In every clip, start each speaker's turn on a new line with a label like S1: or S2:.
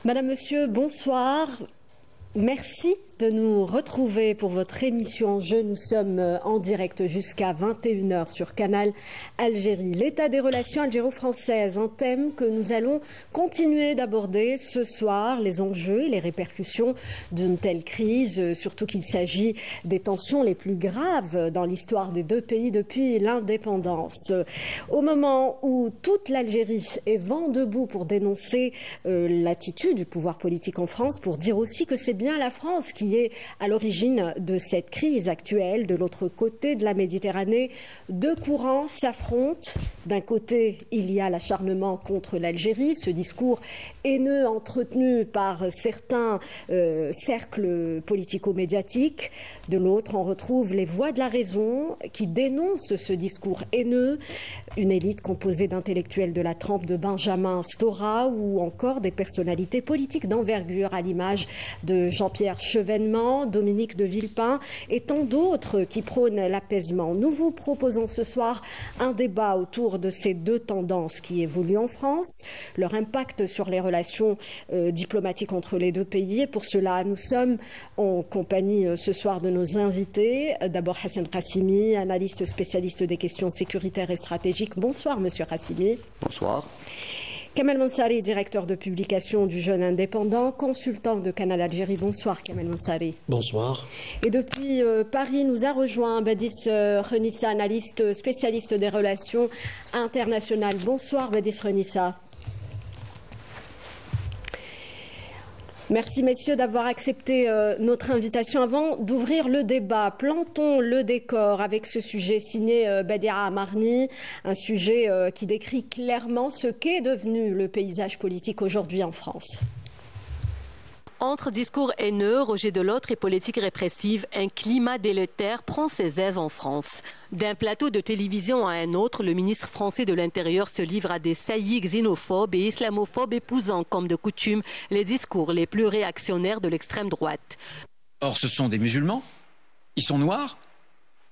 S1: Madame, Monsieur, bonsoir. Merci de nous retrouver pour votre émission En Jeu. Nous sommes en direct jusqu'à 21h sur Canal Algérie. L'état des relations algéro-françaises, un thème que nous allons continuer d'aborder ce soir, les enjeux et les répercussions d'une telle crise, surtout qu'il s'agit des tensions les plus graves dans l'histoire des deux pays depuis l'indépendance. Au moment où toute l'Algérie est vent debout pour dénoncer l'attitude du pouvoir politique en France, pour dire aussi que c'est bien la France qui est à l'origine de cette crise actuelle. De l'autre côté de la Méditerranée, deux courants s'affrontent. D'un côté, il y a l'acharnement contre l'Algérie, ce discours haineux entretenu par certains cercles politico-médiatiques. De l'autre, on retrouve les voix de la raison qui dénoncent ce discours haineux, une élite composée d'intellectuels de la trempe de Benjamin Stora ou encore des personnalités politiques d'envergure à l'image de Jean-Pierre Chevènement, Dominique de Villepin et tant d'autres qui prônent l'apaisement. Nous vous proposons ce soir un débat autour de ces deux tendances qui évoluent en France, leur impact sur les relations diplomatiques entre les deux pays. Et pour cela, nous sommes en compagnie ce soir de nos invités. D'abord Hassan Qassimi, analyste spécialiste des questions sécuritaires et stratégiques. Bonsoir Monsieur Qassimi.
S2: Bonsoir.
S1: Kamel Mansari, directeur de publication du Jeune Indépendant, consultant de Canal Algérie. Bonsoir Kamel Mansari.
S3: Bonsoir.
S1: Et depuis Paris, nous a rejoint Badis Renissa, analyste spécialiste des relations internationales. Bonsoir Badis Renissa. Merci messieurs d'avoir accepté notre invitation. Avant d'ouvrir le débat, plantons le décor avec ce sujet signé Badia Amarni, un sujet qui décrit clairement ce qu'est devenu le paysage politique aujourd'hui en France.
S4: Entre discours haineux, rejet de l'autre et politique répressive, un climat délétère prend ses aises en France. D'un plateau de télévision à un autre, le ministre français de l'Intérieur se livre à des saillies xénophobes et islamophobes, épousant, comme de coutume, les discours les plus réactionnaires de l'extrême droite.
S5: Or, ce sont des musulmans, ils sont noirs,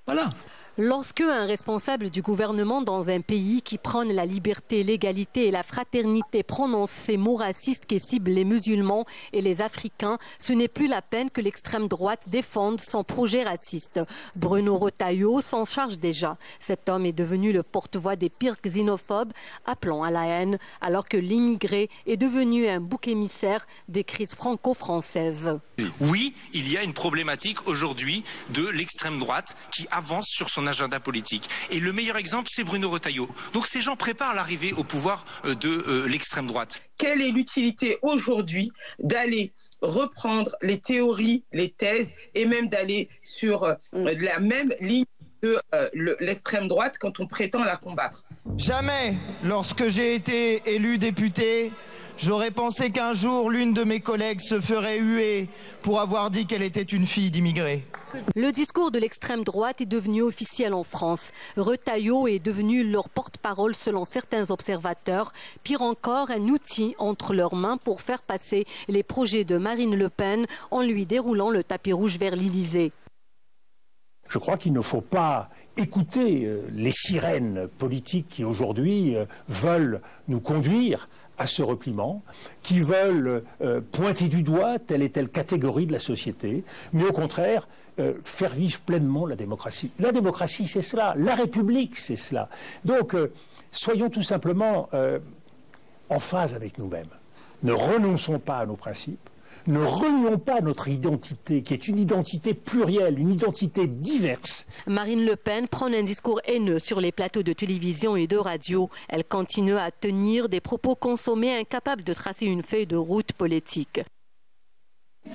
S5: voilà.
S4: Lorsque un responsable du gouvernement dans un pays qui prône la liberté, l'égalité et la fraternité prononce ces mots racistes qui ciblent les musulmans et les Africains, ce n'est plus la peine que l'extrême droite défende son projet raciste. Bruno Retailleau s'en charge déjà. Cet homme est devenu le porte-voix des pires xénophobes, appelant à la haine, alors que l'immigré est devenu un bouc émissaire des crises franco-françaises.
S6: Oui, il y a une problématique aujourd'hui de l'extrême droite qui avance sur son agenda politique. Et le meilleur exemple, c'est Bruno Retailleau. Donc ces gens préparent l'arrivée au pouvoir de l'extrême droite.
S7: Quelle est l'utilité aujourd'hui d'aller reprendre les théories, les thèses et même d'aller sur la même ligne que l'extrême droite quand on prétend la combattre?
S8: Jamais, lorsque j'ai été élu député, j'aurais pensé qu'un jour l'une de mes collègues se ferait huer pour avoir dit qu'elle était une fille d'immigrés.
S4: Le discours de l'extrême droite est devenu officiel en France. Retailleau est devenu leur porte-parole selon certains observateurs. Pire encore, un outil entre leurs mains pour faire passer les projets de Marine Le Pen en lui déroulant le tapis rouge vers l'Élysée.
S9: Je crois qu'il ne faut pas écouter les sirènes politiques qui aujourd'hui veulent nous conduire à ce repliement, qui veulent pointer du doigt telle et telle catégorie de la société, mais au contraire faire vivre pleinement la démocratie. La démocratie, c'est cela. La République, c'est cela. Donc, soyons tout simplement en phase avec nous-mêmes. Ne renonçons pas à nos principes. Ne renions pas notre identité, qui est une identité plurielle, une identité diverse.
S4: Marine Le Pen prend un discours haineux sur les plateaux de télévision et de radio. Elle continue à tenir des propos consommés incapables de tracer une feuille de route politique.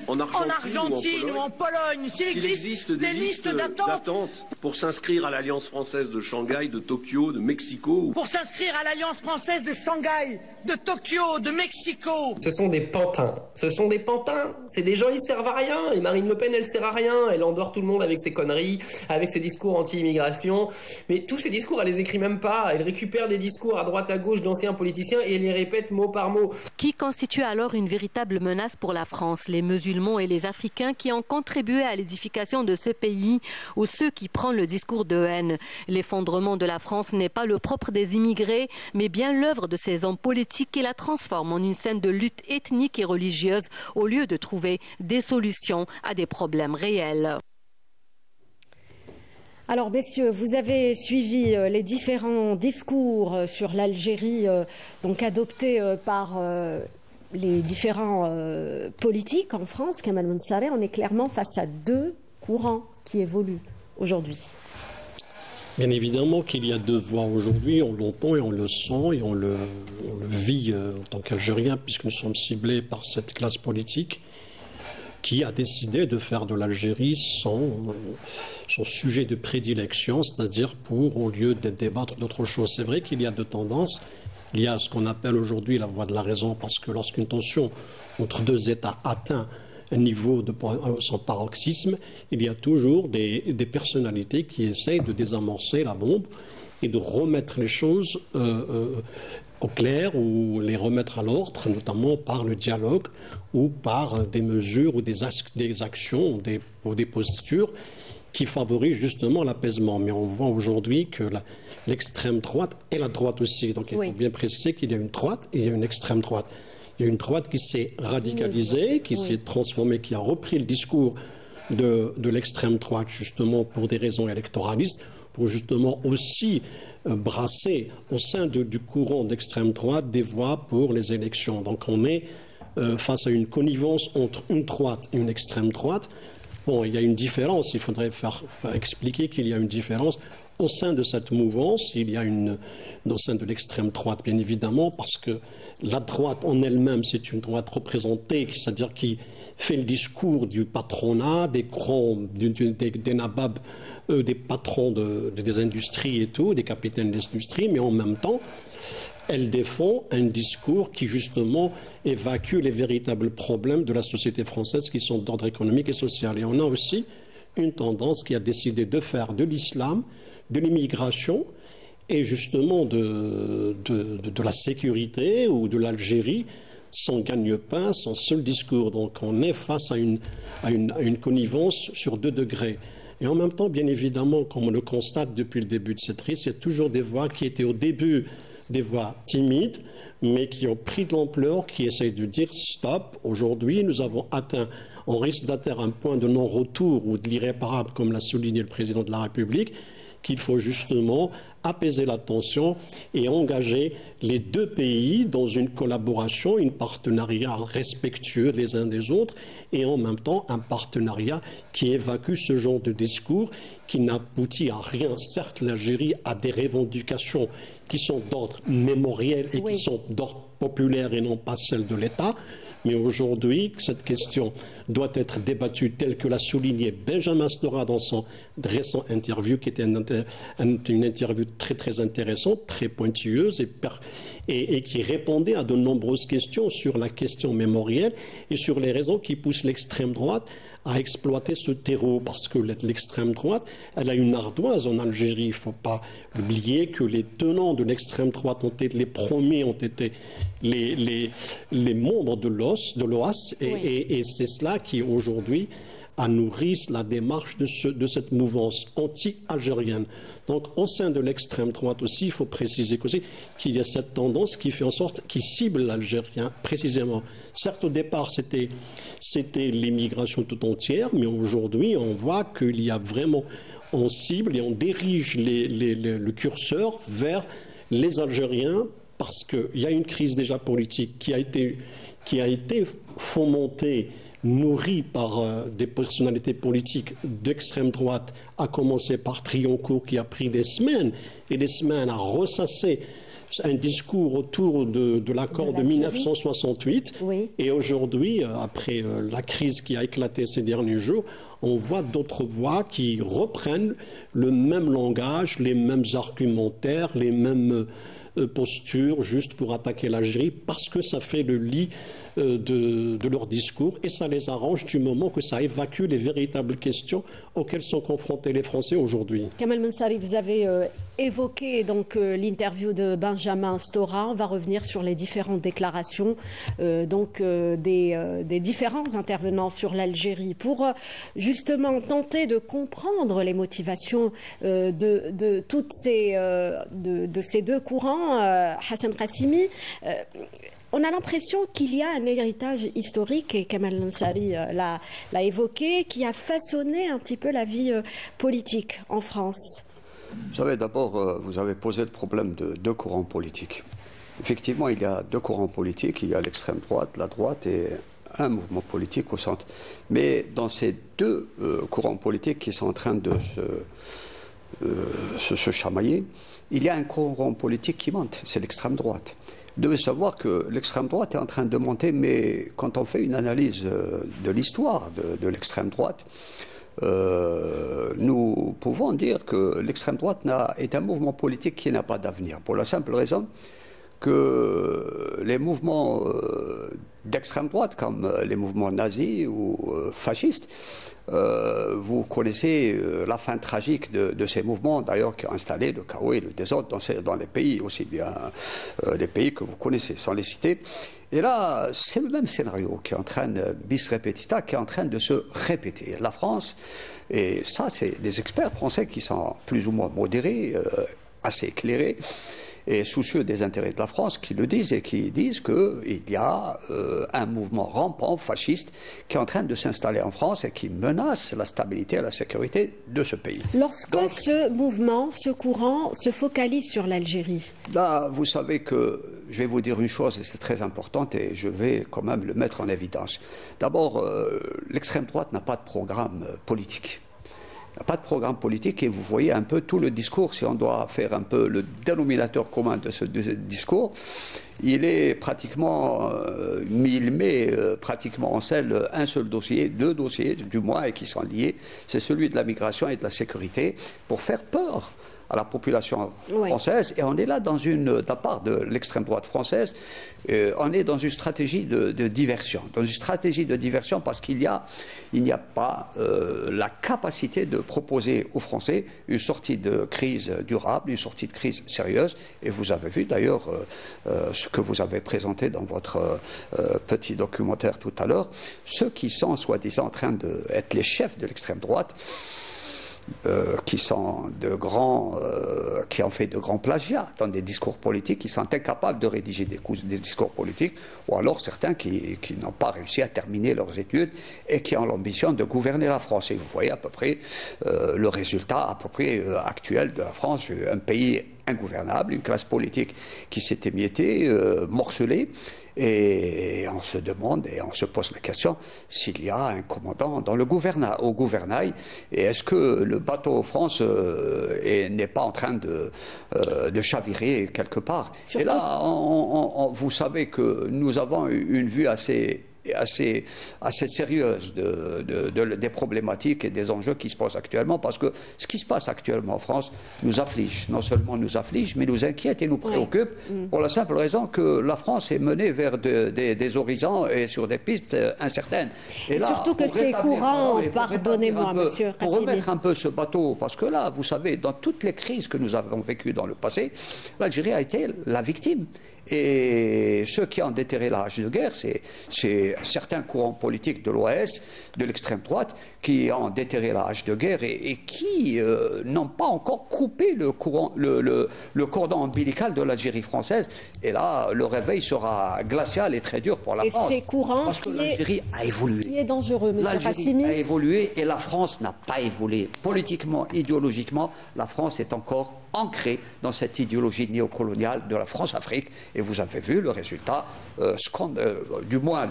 S10: En Argentine ou en Pologne, s'il existe des listes d'attente pour s'inscrire à l'Alliance française de Shanghai, de Tokyo, de Mexico.
S11: Pour s'inscrire à l'Alliance française de Shanghai, de Tokyo, de Mexico.
S3: Ce sont des pantins. Ce sont des pantins. C'est des gens, ils servent à rien. Et Marine Le Pen, elle sert à rien. Elle endort tout le monde avec ses conneries, avec ses discours anti-immigration. Mais tous ces discours, elle les écrit même pas. Elle récupère des discours à droite à gauche d'anciens politiciens et elle les répète mot par mot.
S4: Qui constitue alors une véritable menace pour la France? Les mesures musulmans et les Africains qui ont contribué à l'édification de ce pays ou ceux qui prennent le discours de haine. L'effondrement de la France n'est pas le propre des immigrés, mais bien l'œuvre de ces hommes politiques qui la transforment en une scène de lutte ethnique et religieuse au lieu de trouver des solutions à des problèmes réels.
S1: Alors, messieurs, vous avez suivi les différents discours sur l'Algérie, donc adoptés par les différents politiques en France. Kamal Mounsareh, on est clairement face à deux courants qui évoluent aujourd'hui.
S2: Bien évidemment qu'il y a deux voix aujourd'hui, on l'entend et on le sent et on le vit en tant qu'Algérien, puisque nous sommes ciblés par cette classe politique qui a décidé de faire de l'Algérie son sujet de prédilection, c'est-à-dire au lieu de débattre d'autre chose. C'est vrai qu'il y a deux tendances. Il y a ce qu'on appelle aujourd'hui la voie de la raison, parce que lorsqu'une tension entre deux États atteint un niveau de son paroxysme, il y a toujours des personnalités qui essayent de désamorcer la bombe et de remettre les choses au clair ou les remettre à l'ordre, notamment par le dialogue ou par des mesures ou des actions ou des postures qui favorisent justement l'apaisement. Mais on voit aujourd'hui que l'extrême droite et la droite aussi, donc il faut bien préciser qu'il y a une droite et il y a une extrême droite. Il y a une droite qui s'est radicalisée, qui s'est transformée, qui a repris le discours de l'extrême droite justement pour des raisons électoralistes, pour justement aussi brasser au sein du courant d'extrême droite des voix pour les élections. Donc on est face à une connivence entre une droite et une extrême droite. Bon, il y a une différence, il faudrait faire expliquer qu'il y a une différence au sein de cette mouvance. Il y a au sein de l'extrême droite, bien évidemment, parce que la droite en elle-même, c'est une droite représentée, c'est-à-dire qui fait le discours du patronat, des grands, des nababs, des patrons des industries et tout, des capitaines d'industrie, mais en même temps, elle défend un discours qui justement évacue les véritables problèmes de la société française qui sont d'ordre économique et social. Et on a aussi une tendance qui a décidé de faire de l'islam, de l'immigration et justement de la sécurité ou de l'Algérie son gagne-pain, son seul discours. Donc on est face à une connivence sur 2 degrés. Et en même temps, bien évidemment, comme on le constate depuis le début de cette crise, il y a toujours des voix qui étaient au début des voix timides, mais qui ont pris de l'ampleur, qui essayent de dire stop. Aujourd'hui, on risque d'atteindre un point de non-retour ou de l'irréparable, comme l'a souligné le président de la République, qu'il faut justement apaiser la tension et engager les deux pays dans une collaboration, un partenariat respectueux les uns des autres et en même temps un partenariat qui évacue ce genre de discours qui n'aboutit à rien. Certes, l'Algérie a des revendications qui sont d'ordre mémoriel et qui sont d'ordre populaire et non pas celles de l'État. Mais aujourd'hui, cette question doit être débattue telle que l'a souligné Benjamin Stora dans son récent interview, qui était une interview très très intéressante, très pointilleuse et qui répondait à de nombreuses questions sur la question mémorielle et sur les raisons qui poussent l'extrême droite à exploiter ce terreau, parce que l'extrême droite, elle a une ardoise en Algérie. Il ne faut pas oublier que les tenants de l'extrême droite les premiers ont été les membres de l'OAS, et c'est cela qui aujourd'hui a nourri la démarche de cette mouvance anti-algérienne. Donc au sein de l'extrême droite aussi, il faut préciser qu'il y a cette tendance qui fait en sorte qu'il cible l'Algérien précisément. Certes, au départ, c'était l'immigration tout entière, mais aujourd'hui, on voit qu'il y a vraiment, on cible et on dirige le curseur vers les Algériens, parce qu'il y a une crise déjà politique qui a été fomentée, nourrie par des personnalités politiques d'extrême droite, à commencer par Trioncourt, qui a pris des semaines et des semaines à ressasser un discours autour de l'accord de 1968. Oui. Et aujourd'hui, après la crise qui a éclaté ces derniers jours, on voit d'autres voix qui reprennent le même langage, les mêmes argumentaires, les mêmes postures, juste pour attaquer l'Algérie, parce que ça fait le lit de leur discours et ça les arrange du moment que ça évacue les véritables questions auxquelles sont confrontés les Français aujourd'hui.
S1: Kamal Mensari, vous avez évoqué donc l'interview de Benjamin Stora. On va revenir sur les différentes déclarations des différents intervenants sur l'Algérie pour justement tenter de comprendre les motivations de ces deux courants. Hassan Qassimi, on a l'impression qu'il y a un héritage historique, et Kamal Mensari l'a évoqué, qui a façonné un petit peu la vie politique en France.
S12: Vous savez, d'abord, vous avez posé le problème de deux courants politiques. Effectivement, il y a deux courants politiques, il y a l'extrême droite, la droite et un mouvement politique au centre. Mais dans ces deux courants politiques qui sont en train de se chamailler, il y a un courant politique qui monte, c'est l'extrême droite. Vous devez savoir que l'extrême droite est en train de monter, mais quand on fait une analyse de l'histoire de l'extrême droite, nous pouvons dire que l'extrême droite est un mouvement politique qui n'a pas d'avenir, pour la simple raison que les mouvements d'extrême droite, comme les mouvements nazis ou fascistes, vous connaissez la fin tragique de ces mouvements, d'ailleurs, qui ont installé le chaos et le désordre dans les pays, aussi bien les pays que vous connaissez, sans les citer. Et là, c'est le même scénario qui est en train bis repetita, qui est en train de se répéter. La France, et ça, c'est des experts français qui sont plus ou moins modérés, assez éclairés, et soucieux des intérêts de la France, qui le disent et qui disent qu'il y a un mouvement rampant fasciste qui est en train de s'installer en France et qui menace la stabilité et la sécurité de ce pays.
S1: Lorsque ce mouvement, ce courant se focalise sur l'Algérie.
S12: Là, vous savez que je vais vous dire une chose, et c'est très importante, et je vais quand même le mettre en évidence. D'abord, l'extrême droite n'a pas de programme politique. Il n'y a pas de programme politique et vous voyez un peu tout le discours, si on doit faire un peu le dénominateur commun de ce discours, il est pratiquement, il met pratiquement en scène un seul dossier, deux dossiers du moins et qui sont liés, c'est celui de la migration et de la sécurité pour faire peur à la population française. Et on est là de la part de l'extrême droite française, on est dans une stratégie de diversion. Dans une stratégie de diversion parce qu'il n'y a pas la capacité de proposer aux Français une sortie de crise durable, une sortie de crise sérieuse. Et vous avez vu d'ailleurs ce que vous avez présenté dans votre petit documentaire tout à l'heure, ceux qui sont soi-disant en train d'être les chefs de l'extrême droite, qui sont qui ont fait de grands plagiats dans des discours politiques, qui sont incapables de rédiger des discours politiques, ou alors certains qui n'ont pas réussi à terminer leurs études et qui ont l'ambition de gouverner la France. Et vous voyez à peu près le résultat à peu près actuel de la France, un pays ingouvernable, une classe politique qui s'est émiettée, morcelée. Et on se demande et on se pose la question s'il y a un commandant au gouvernail, et est-ce que le bateau France n'est pas en train de chavirer quelque part. Et là, vous savez que nous avons une vue assez sérieuse des problématiques et des enjeux qui se posent actuellement, parce que ce qui se passe actuellement en France nous afflige, non seulement nous afflige, mais nous inquiète et nous préoccupe, pour la simple raison que la France est menée vers des horizons et sur des pistes incertaines.
S1: Et là, surtout que ces courants, pardonnez-moi, monsieur
S12: pour remettre un peu ce bateau, parce que là, vous savez, dans toutes les crises que nous avons vécues dans le passé, l'Algérie a été la victime. Et ceux qui ont déterré la hache de guerre, c'est certains courants politiques de l'OAS, de l'extrême droite, qui ont déterré la hache de guerre et qui n'ont pas encore coupé le cordon ombilical de l'Algérie française. Et là, le réveil sera glacial et très dur pour la France.
S1: Et ces courants,
S12: parce que l'Algérie a évolué.
S1: Qui est dangereux, monsieur Qassimi.
S12: L'Algérie a évolué et la France n'a pas évolué. Politiquement, idéologiquement, la France est encore ancrée dans cette idéologie néocoloniale de la France-Afrique. Et vous avez vu le résultat, du moins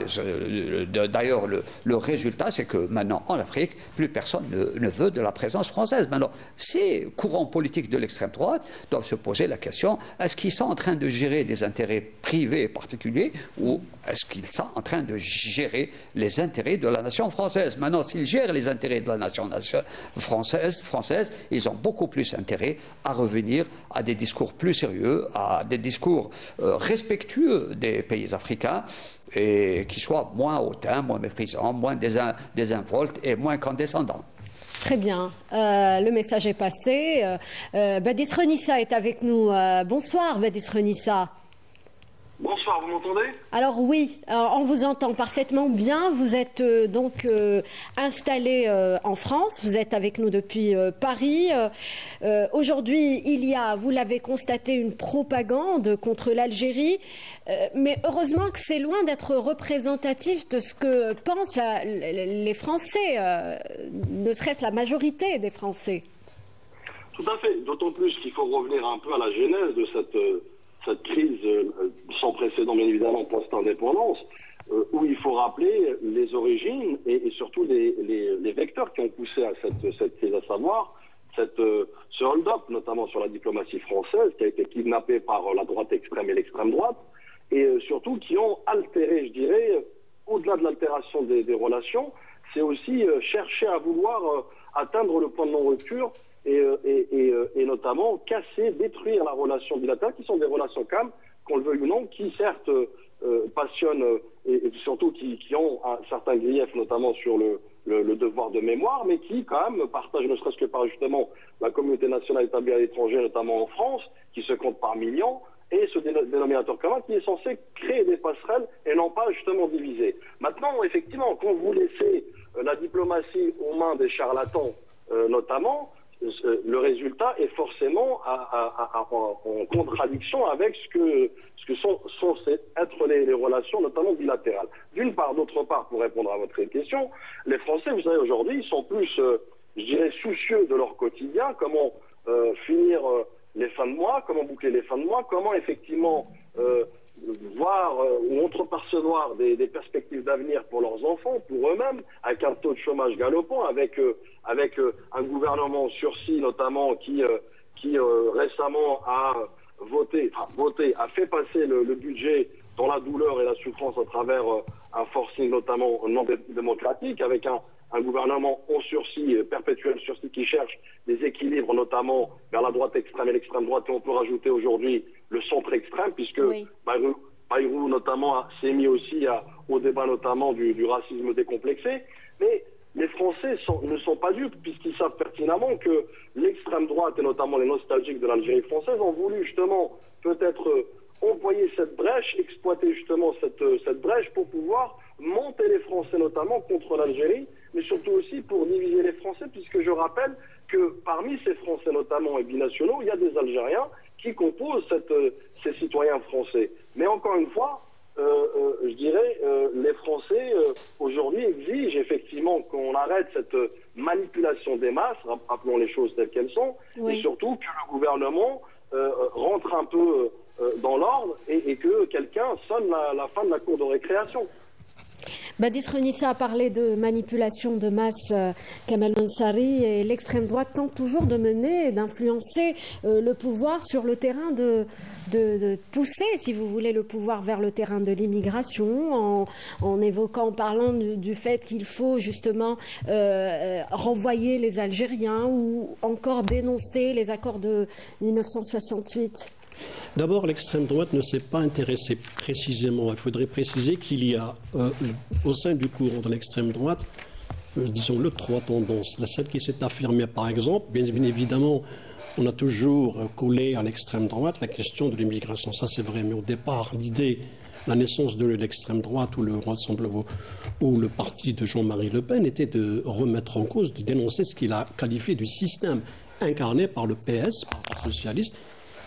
S12: D'ailleurs, le résultat, c'est que maintenant, en Afrique, plus personne ne veut de la présence française. Maintenant, ces courants politiques de l'extrême droite doivent se poser la question, est-ce qu'ils sont en train de gérer des intérêts privés et particuliers, ou est-ce qu'ils sont en train de gérer les intérêts de la nation française? Maintenant, s'ils gèrent les intérêts de la nation française, ils ont beaucoup plus intérêt à revenir à des discours plus sérieux, à des discours respectueux des pays africains, et qui soient moins hautains, moins méprisants, moins désinvoltes et moins condescendants.
S1: Très bien. Le message est passé. Badis Renissa est avec nous. Bonsoir, Badis Renissa.
S13: Bonsoir, vous m'entendez?
S1: Alors oui, on vous entend parfaitement bien. Vous êtes donc installé en France. Vous êtes avec nous depuis Paris. Aujourd'hui, il y a, vous l'avez constaté, une propagande contre l'Algérie. Mais heureusement que c'est loin d'être représentatif de ce que pensent les Français, ne serait-ce la majorité des Français.
S13: Tout à fait. D'autant plus qu'il faut revenir un peu à la genèse de cette crise sans précédent, bien évidemment, post-indépendance, où il faut rappeler les origines et surtout les vecteurs qui ont poussé à cette crise, à savoir ce hold-up, notamment sur la diplomatie française, qui a été kidnappée par la droite extrême et l'extrême droite, et surtout qui ont altéré, je dirais, au-delà de l'altération des relations, c'est aussi chercher à vouloir atteindre le point de non-rupture et notamment casser, détruire la relation bilatérale, qui sont des relations calmes, qu'on le veuille ou non, qui certes passionnent et surtout qui ont certains griefs, notamment sur le devoir de mémoire, mais qui quand même partagent, ne serait-ce que par justement la communauté nationale établie à l'étranger, notamment en France, qui se compte par millions, et ce dénominateur commun qui est censé créer des passerelles et non pas justement diviser. Maintenant, effectivement, quand vous laissez la diplomatie aux mains des charlatans, notamment, le résultat est forcément en contradiction avec ce que sont censées être les relations, notamment bilatérales. D'une part, d'autre part, pour répondre à votre question, les Français, vous savez, aujourd'hui, ils sont plus, je dirais, soucieux de leur quotidien, comment finir les fins de mois, comment boucler les fins de mois, comment effectivement voir ou entrepercevoir des perspectives d'avenir pour leurs enfants, pour eux-mêmes, avec un taux de chômage galopant, avec un gouvernement en sursis notamment qui récemment a a fait passer le budget dans la douleur et la souffrance à travers un forcing notamment non démocratique, avec un gouvernement en sursis, perpétuel sursis, qui cherche des équilibres, notamment vers la droite extrême et l'extrême droite, et on peut rajouter aujourd'hui le centre extrême, puisque Bayrou notamment s'est mis aussi au débat notamment du racisme décomplexé. Mais les Français ne sont pas dupes, puisqu'ils savent pertinemment que l'extrême droite, et notamment les nostalgiques de l'Algérie française, ont voulu justement peut-être employer cette brèche, exploiter justement cette brèche pour pouvoir monter les Français notamment contre l'Algérie, mais surtout aussi pour diviser les Français, puisque je rappelle que parmi ces Français notamment et binationaux, il y a des Algériens qui composent ces citoyens français. Mais encore une fois, je dirais, les Français aujourd'hui exigent effectivement qu'on arrête cette manipulation des masses, rappelons les choses telles qu'elles sont, et surtout que le gouvernement rentre un peu dans l'ordre et que quelqu'un sonne la fin de la cour de récréation.
S1: Badis Renissa a parlé de manipulation de masse. Kamel Mansari et l'extrême droite tentent toujours de mener et d'influencer le pouvoir sur le terrain de pousser, si vous voulez, le pouvoir vers le terrain de l'immigration, en évoquant, en parlant du fait qu'il faut justement renvoyer les Algériens ou encore dénoncer les accords de 1968.
S2: D'abord, l'extrême droite ne s'est pas intéressée précisément. Il faudrait préciser qu'il y a au sein du courant de l'extrême droite, disons-le, trois tendances. Celle qui s'est affirmée, par exemple, bien évidemment, on a toujours collé à l'extrême droite la question de l'immigration. Ça, c'est vrai. Mais au départ, l'idée, la naissance de l'extrême droite ou le parti de Jean-Marie Le Pen était de remettre en cause, de dénoncer ce qu'il a qualifié du système incarné par le PS, par le Parti socialiste,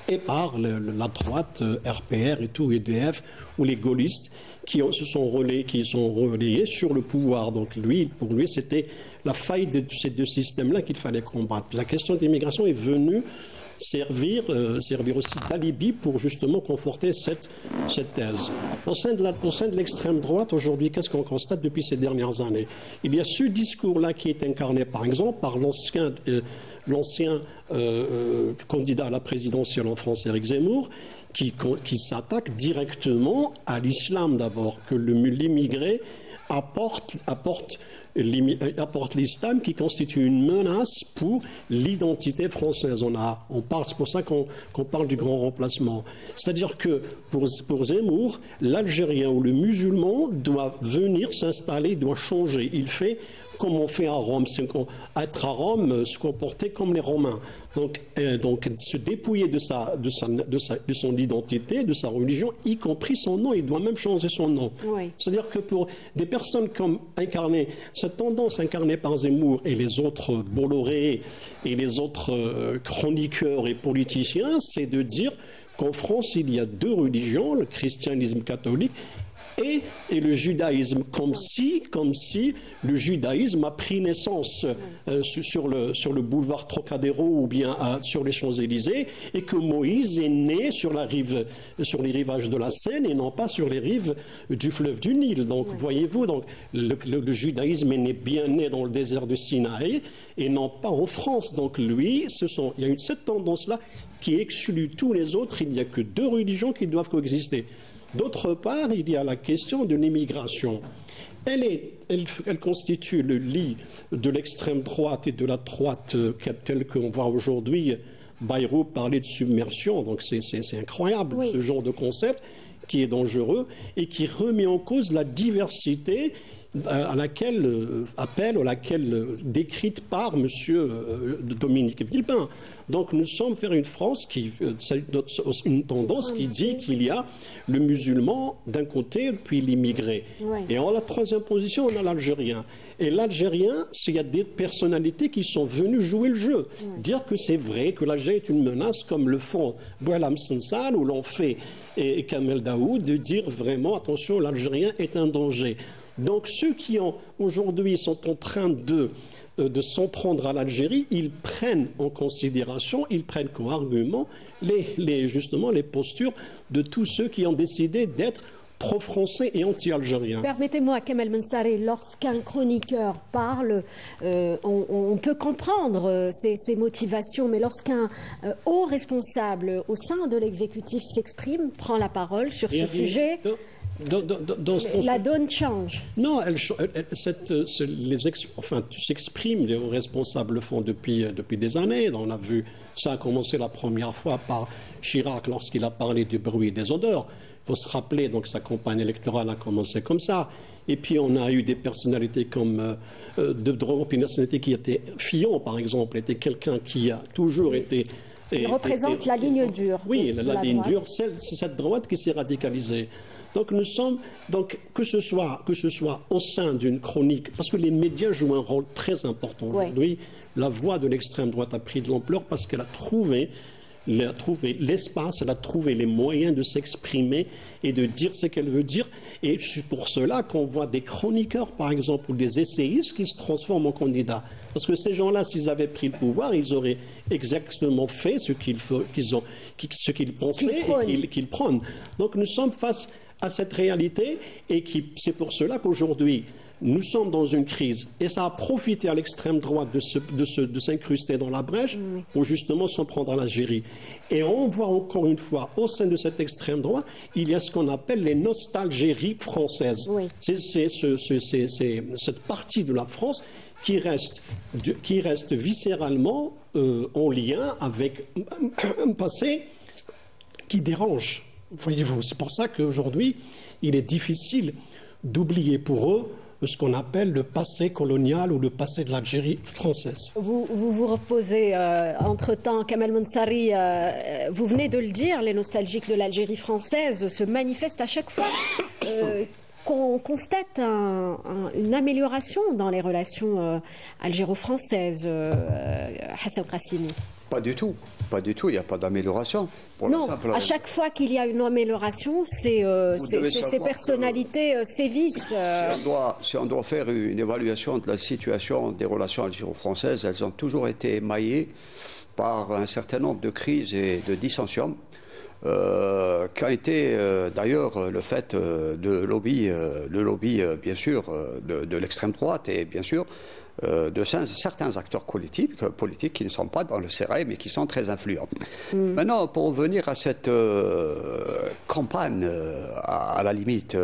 S2: et par la droite, RPR et tout, EDF, ou les gaullistes, qui se sont relayés sur le pouvoir. Donc pour lui, c'était la faille de ces deux systèmes-là qu'il fallait combattre. La question de l'immigration est venue servir aussi d'alibi pour justement conforter cette thèse. Au sein de l'extrême droite, aujourd'hui, qu'est-ce qu'on constate depuis ces dernières années? Il y a ce discours-là qui est incarné, par exemple, par l'ancien candidat à la présidentielle en France, Éric Zemmour, qui s'attaque directement à l'islam d'abord, que l'immigré apporte l'islam qui constitue une menace pour l'identité française. C'est pour ça qu'on parle du grand remplacement. C'est-à-dire que pour Zemmour, l'Algérien ou le musulman doit venir s'installer, doit changer. Il fait comme on fait à Rome, être à Rome, se comporter comme les Romains. Donc se dépouiller de son identité, de sa religion, y compris son nom. Il doit même changer son nom. Oui. C'est-à-dire que pour des personnes comme incarnées, cette tendance incarnée par Zemmour et les autres Bolloré et les autres chroniqueurs et politiciens, c'est de dire qu'en France, il y a deux religions, le christianisme catholique et le judaïsme, comme si le judaïsme a pris naissance sur le boulevard Trocadéro ou bien sur les Champs-Élysées, et que Moïse est né sur les rivages de la Seine et non pas sur les rives du fleuve du Nil. Donc voyez-vous, donc le judaïsme est bien né dans le désert de Sinaï et non pas en France. Donc lui, il y a cette tendance-là qui exclut tous les autres. Il n'y a que deux religions qui doivent coexister. D'autre part, il y a la question de l'immigration. Elle constitue le lit de l'extrême droite et de la droite telle qu'on voit aujourd'hui. Bayrou parlait de submersion, donc c'est incroyable, ce genre de concept qui est dangereux et qui remet en cause la diversité à laquelle décrite par M. Dominique Villepin. Donc nous sommes vers une France une tendance qui dit qu'il y a le musulman d'un côté puis l'immigré. Ouais. Et en la troisième position, on a l'Algérien. Et l'Algérien, il y a des personnalités qui sont venues jouer le jeu. Ouais. Dire que c'est vrai que l'Algérie est une menace, comme le font Boualem Sansal ou l'ont fait et Kamel Daoud, de dire vraiment, attention, l'Algérien est un danger. Donc ceux qui aujourd'hui sont en train de s'en prendre à l'Algérie, ils prennent en considération, ils prennent comme argument justement les postures de tous ceux qui ont décidé d'être pro-français et anti-algériens.
S1: Permettez-moi, Kamel Mensari, lorsqu'un chroniqueur parle, on peut comprendre ses motivations, mais lorsqu'un haut responsable au sein de l'exécutif s'exprime, prend la parole sur ce sujet... La donne change.
S2: Non, tu s'exprimes, les responsables le font depuis des années. On a vu, ça a commencé la première fois par Chirac lorsqu'il a parlé du bruit et des odeurs. Il faut se rappeler, donc sa campagne électorale a commencé comme ça. Et puis on a eu des personnalités comme une personnalité qui était Fillon, par exemple, était quelqu'un qui a toujours été...
S1: Il représente la ligne dure.
S2: Oui, la ligne dure, c'est cette droite qui s'est radicalisée. Donc nous sommes, que ce soit au sein d'une chronique, parce que les médias jouent un rôle très important aujourd'hui. La voix de l'extrême droite a pris de l'ampleur parce qu'elle a trouvé l'espace, elle a trouvé les moyens de s'exprimer et de dire ce qu'elle veut dire. Et c'est pour cela qu'on voit des chroniqueurs, par exemple, ou des essayistes qui se transforment en candidats. Parce que ces gens-là, s'ils avaient pris le pouvoir, ils auraient exactement fait ce qu'ils pensaient et qu'ils prennent. Donc nous sommes face à cette réalité et c'est pour cela qu'aujourd'hui, nous sommes dans une crise et ça a profité à l'extrême droite de s'incruster dans la brèche pour justement s'en prendre à l'Algérie. Et on voit encore une fois, au sein de cette extrême droite, il y a ce qu'on appelle les nostalgéries françaises. Oui. C'est cette partie de la France qui reste viscéralement en lien avec un passé qui dérange. Voyez-vous, c'est pour ça qu'aujourd'hui, il est difficile d'oublier pour eux ce qu'on appelle le passé colonial ou le passé de l'Algérie française.
S1: Vous reposez entre-temps, Kamel Mensari, vous venez de le dire, les nostalgiques de l'Algérie française se manifestent à chaque fois qu'on constate une amélioration dans les relations algéro-françaises. Hassan Qassimi.
S12: Pas du tout, il n'y a pas d'amélioration.
S1: Non, à chaque fois qu'il y a une amélioration, ces personnalités sévissent.
S12: Si on doit faire une évaluation de la situation des relations algéro-françaises, elles ont toujours été émaillées par un certain nombre de crises et de dissensions qui a été d'ailleurs le fait de lobby, bien sûr, de l'extrême droite et bien sûr de certains acteurs politiques qui ne sont pas dans le sérail mais qui sont très influents. Maintenant, pour revenir à cette campagne à la limite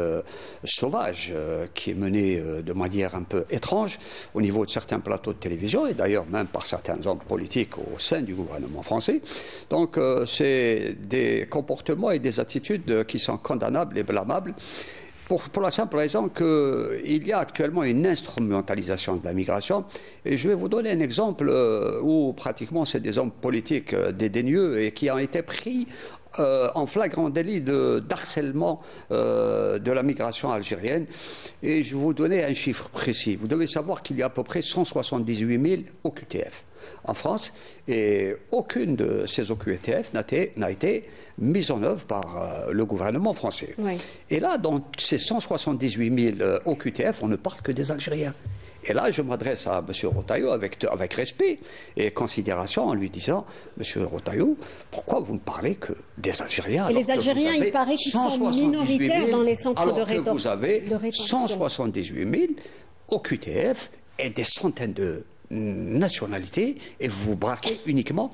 S12: sauvage qui est menée de manière un peu étrange au niveau de certains plateaux de télévision et d'ailleurs même par certains hommes politiques au sein du gouvernement français. Donc c'est des comportements et des attitudes qui sont condamnables et blâmables. Pour la simple raison qu'il y a actuellement une instrumentalisation de la migration. Et je vais vous donner un exemple où pratiquement c'est des hommes politiques dédaigneux et qui ont été pris en flagrant délit d'harcèlement de la migration algérienne. Et je vais vous donner un chiffre précis. Vous devez savoir qu'il y a à peu près 178 000 OQTF en France et aucune de ces OQTF n'a été mise en œuvre par le gouvernement français. Oui. Et là, dans ces 178 000 OQTF, on ne parle que des Algériens. Et là, je m'adresse à M. Retailleau avec respect et considération en lui disant « M. Retailleau, pourquoi vous ne parlez que des Algériens ?»
S1: Et les Algériens, il paraît qu'ils sont minoritaires dans les centres de rétention.
S12: Vous avez 178 000 OQTF et des centaines de nationalités et vous vous braquez uniquement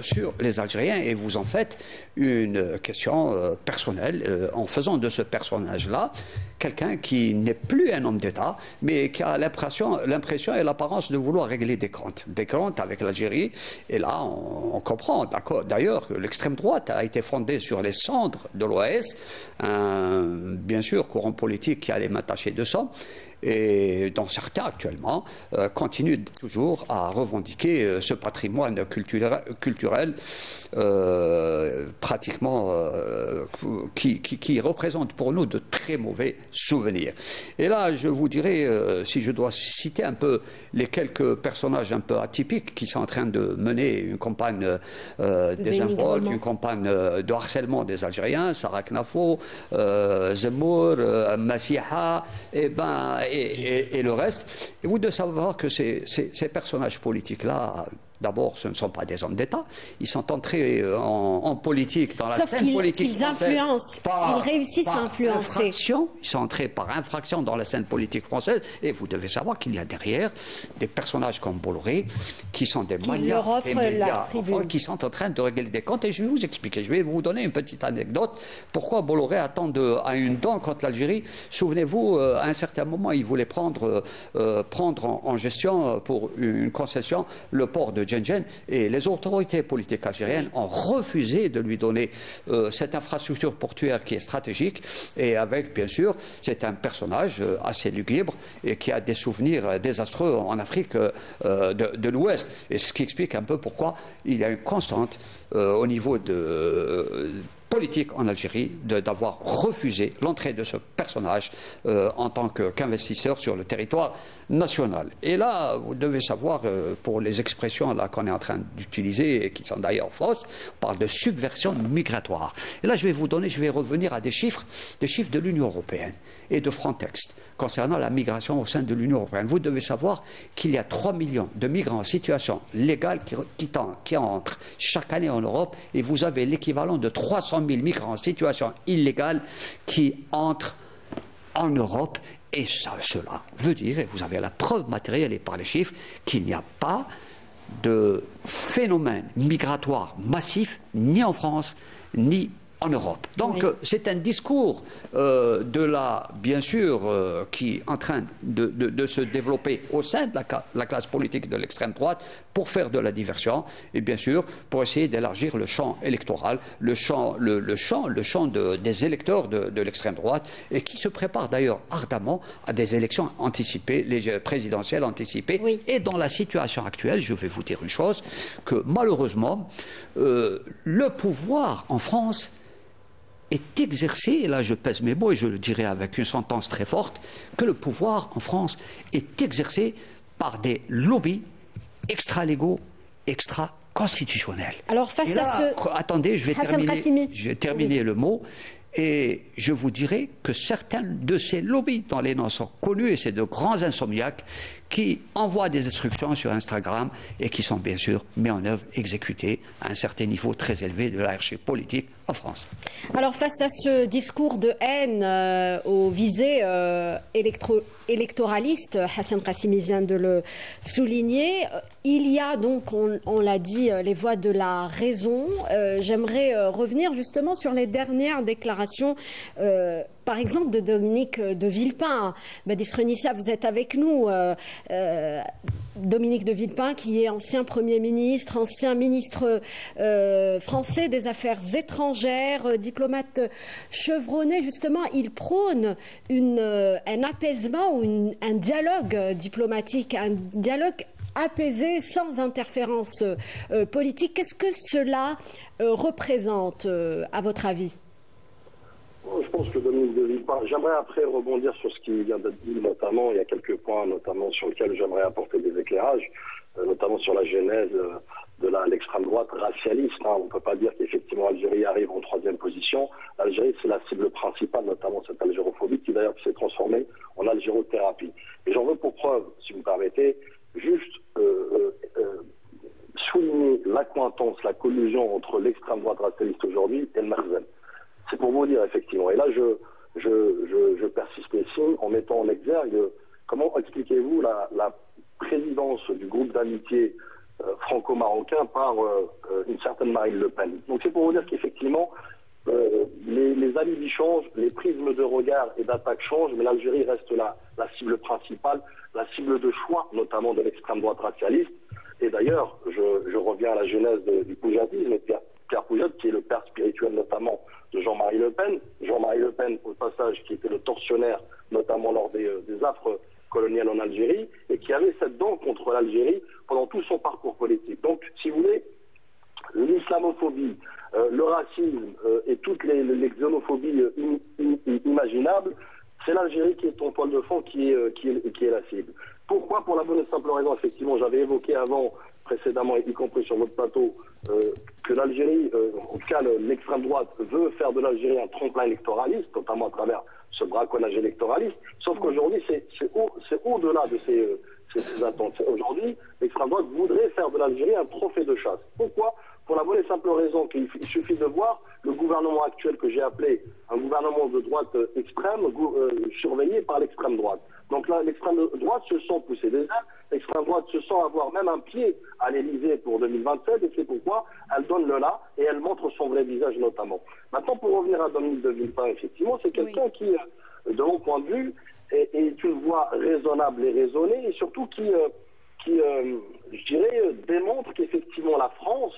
S12: sur les Algériens et vous en faites une question personnelle en faisant de ce personnage-là quelqu'un qui n'est plus un homme d'État mais qui a l'impression et l'apparence de vouloir régler des comptes avec l'Algérie. Et là on comprend d'ailleurs que l'extrême droite a été fondée sur les cendres de l'OAS, bien sûr courant politique qui a les mains tachées de sang et dont certains actuellement continuent toujours à revendiquer ce patrimoine culturel pratiquement qui représente pour nous de très mauvais souvenirs. Et là, je vous dirais, si je dois citer un peu les quelques personnages un peu atypiques qui sont en train de mener une campagne désinvolte, une campagne de harcèlement des Algériens, Sarah Knafo, Zemmour, Massiha, et le reste. Et vous devez savoir que ces personnages politiques-là, d'abord, ce ne sont pas des hommes d'État. Ils sont entrés en politique, dans la scène politique française.
S1: Ils réussissent à influencer.
S12: Ils sont entrés par infraction dans la scène politique française. Et vous devez savoir qu'il y a derrière des personnages comme Bolloré qui sont des maniaques et médias qui sont en train de régler des comptes. Et je vais vous expliquer. Je vais vous donner une petite anecdote. Pourquoi Bolloré attend à une dent contre l'Algérie? Souvenez-vous, à un certain moment, il voulait prendre en gestion pour une concession le port de Djenjen, et les autorités politiques algériennes ont refusé de lui donner cette infrastructure portuaire qui est stratégique, et avec, bien sûr, c'est un personnage assez lugubre et qui a des souvenirs désastreux en Afrique de l'Ouest, et ce qui explique un peu pourquoi il y a une constante au niveau de politique en Algérie d'avoir refusé l'entrée de ce personnage en tant qu'investisseur sur le territoire national. Et là, vous devez savoir, pour les expressions là qu'on est en train d'utiliser et qui sont d'ailleurs fausses, on parle de subversion migratoire. Et là, je vais revenir à des chiffres de l'Union européenne et de Frontex concernant la migration au sein de l'Union européenne. Vous devez savoir qu'il y a 3 millions de migrants en situation légale qui entrent chaque année en Europe, et vous avez l'équivalent de 300 000 migrants en situation illégale qui entrent en Europe. Et cela veut dire, et vous avez la preuve matérielle et par les chiffres, qu'il n'y a pas de phénomène migratoire massif ni en France ni en Europe. Donc c'est un discours bien sûr, qui est en train de se développer au sein de la classe politique de l'extrême droite pour faire de la diversion et bien sûr pour essayer d'élargir le champ électoral, le champ des électeurs de l'extrême droite, et qui se prépare d'ailleurs ardemment à des élections anticipées, les présidentielles anticipées. Oui. Et dans la situation actuelle, je vais vous dire une chose, que malheureusement, le pouvoir en France est exercé, et là je pèse mes mots et je le dirai avec une sentence très forte, que le pouvoir en France est exercé par des lobbies extra-légaux, extra-constitutionnels.
S1: Alors face à ce...
S12: Attendez, je vais terminer le mot, et je vous dirai que certains de ces lobbies, dans les noms sont connus, et c'est de grands insomniaques qui envoient des instructions sur Instagram et qui sont bien sûr mises en œuvre, exécutées à un certain niveau très élevé de la hiérarchie politique en France.
S1: Alors face à ce discours de haine aux visées électoralistes, Hassan Qassimi vient de le souligner, il y a donc, on l'a dit, les voix de la raison. J'aimerais revenir justement sur les dernières déclarations par exemple de Dominique de Villepin. Badis Renissa, vous êtes avec nous. Dominique de Villepin, qui est ancien Premier ministre, ancien ministre français des Affaires étrangères, diplomate chevronné. Justement, il prône un apaisement ou un dialogue diplomatique, un dialogue apaisé, sans interférence politique. Qu'est-ce que cela représente, à votre avis ?
S13: Je pense que Dominique de Villepin, j'aimerais après rebondir sur ce qui vient d'être dit, notamment, il y a quelques points notamment sur lesquels j'aimerais apporter des éclairages, notamment sur la genèse de l'extrême droite racialiste. On ne peut pas dire qu'effectivement l'Algérie arrive en 3e position. L'Algérie, c'est la cible principale, notamment cette algérophobie qui d'ailleurs s'est transformée en algérothérapie. Et j'en veux pour preuve, si vous me permettez, juste souligner l'accointance, la collusion entre l'extrême droite racialiste aujourd'hui et le Merzen. C'est pour vous dire, effectivement. Et là, je persiste ici en mettant en exergue comment expliquez-vous la présidence du groupe d'amitié franco-marocain par une certaine Marine Le Pen. Donc c'est pour vous dire qu'effectivement, les avis changent, les prismes de regard et d'attaque changent, mais l'Algérie reste la cible principale, la cible de choix, notamment de l'extrême droite racialiste. Et d'ailleurs, je reviens à la genèse du poujadisme, Pierre Poujade, qui est le père spirituel notamment de Jean-Marie Le Pen. Jean-Marie Le Pen, au passage, qui était le tortionnaire, notamment lors des affres coloniales en Algérie, et qui avait cette dent contre l'Algérie pendant tout son parcours politique. Donc, si vous voulez, l'islamophobie, le racisme et toutes les xénophobies imaginables, c'est l'Algérie qui est en toile de fond, qui est la cible. Pourquoi ? Pour la bonne et simple raison, effectivement, j'avais évoqué précédemment, y compris sur votre plateau, que l'Algérie, en tout cas l'extrême droite, veut faire de l'Algérie un tremplin électoraliste, notamment à travers ce braconnage électoraliste, sauf qu'aujourd'hui, c'est au-delà de ces attentes. Aujourd'hui, l'extrême droite voudrait faire de l'Algérie un trophée de chasse. Pourquoi ? Pour la bonne et simple raison qu'il suffit de voir le gouvernement actuel que j'ai appelé un gouvernement de droite extrême, surveillé par l'extrême droite. Donc là, l'extrême droite se sent pousser des ailes, l'extrême droite se sent avoir même un pied à l'Élysée pour 2027, et c'est pourquoi elle donne le là et elle montre son vrai visage notamment. Maintenant, pour revenir à Dominique de Villepin, effectivement, c'est quelqu'un qui, de mon point de vue, est une voix raisonnable et raisonnée, et surtout qui je dirais, démontre qu'effectivement la France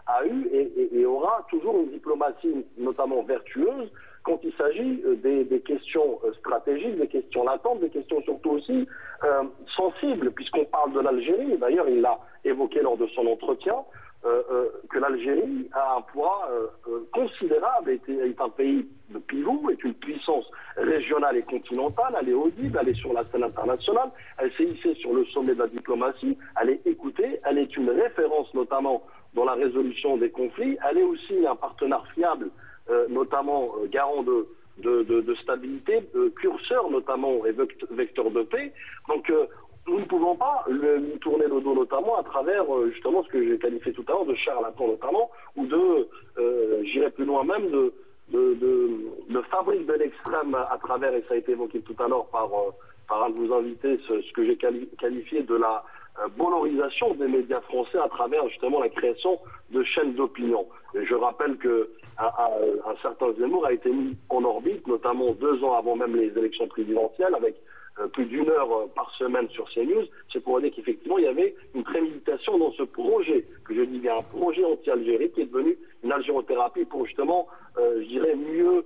S13: a eu et aura toujours une diplomatie notamment vertueuse quand il s'agit des questions stratégiques, des questions latentes, des questions surtout aussi sensibles, puisqu'on parle de l'Algérie. D'ailleurs, il l'a évoqué lors de son entretien, que l'Algérie a un poids considérable, est un pays de pivot, est une puissance régionale et continentale, elle est audible, elle est sur la scène internationale, elle s'est hissée sur le sommet de la diplomatie, elle est écoutée, elle est une référence notamment dans la résolution des conflits, elle est aussi un partenaire fiable, notamment garant de stabilité, curseur notamment et vecteur de paix. Donc nous ne pouvons pas lui tourner le dos notamment à travers justement ce que j'ai qualifié tout à l'heure de charlatan notamment, ou j'irais plus loin même, de fabrique de l'extrême à travers, et ça a été évoqué tout à l'heure par un de vos invités, ce que j'ai qualifié de la valorisation des médias français à travers justement la création de chaînes d'opinion. Et je rappelle que un certain Zemmour a été mis en orbite, notamment 2 ans avant même les élections présidentielles, avec plus d'1 heure par semaine sur CNews. C'est pour dire qu'effectivement il y avait une préméditation dans ce projet, que je dis bien un projet anti-Algérie, qui est devenu une algérothérapie pour justement, je dirais, mieux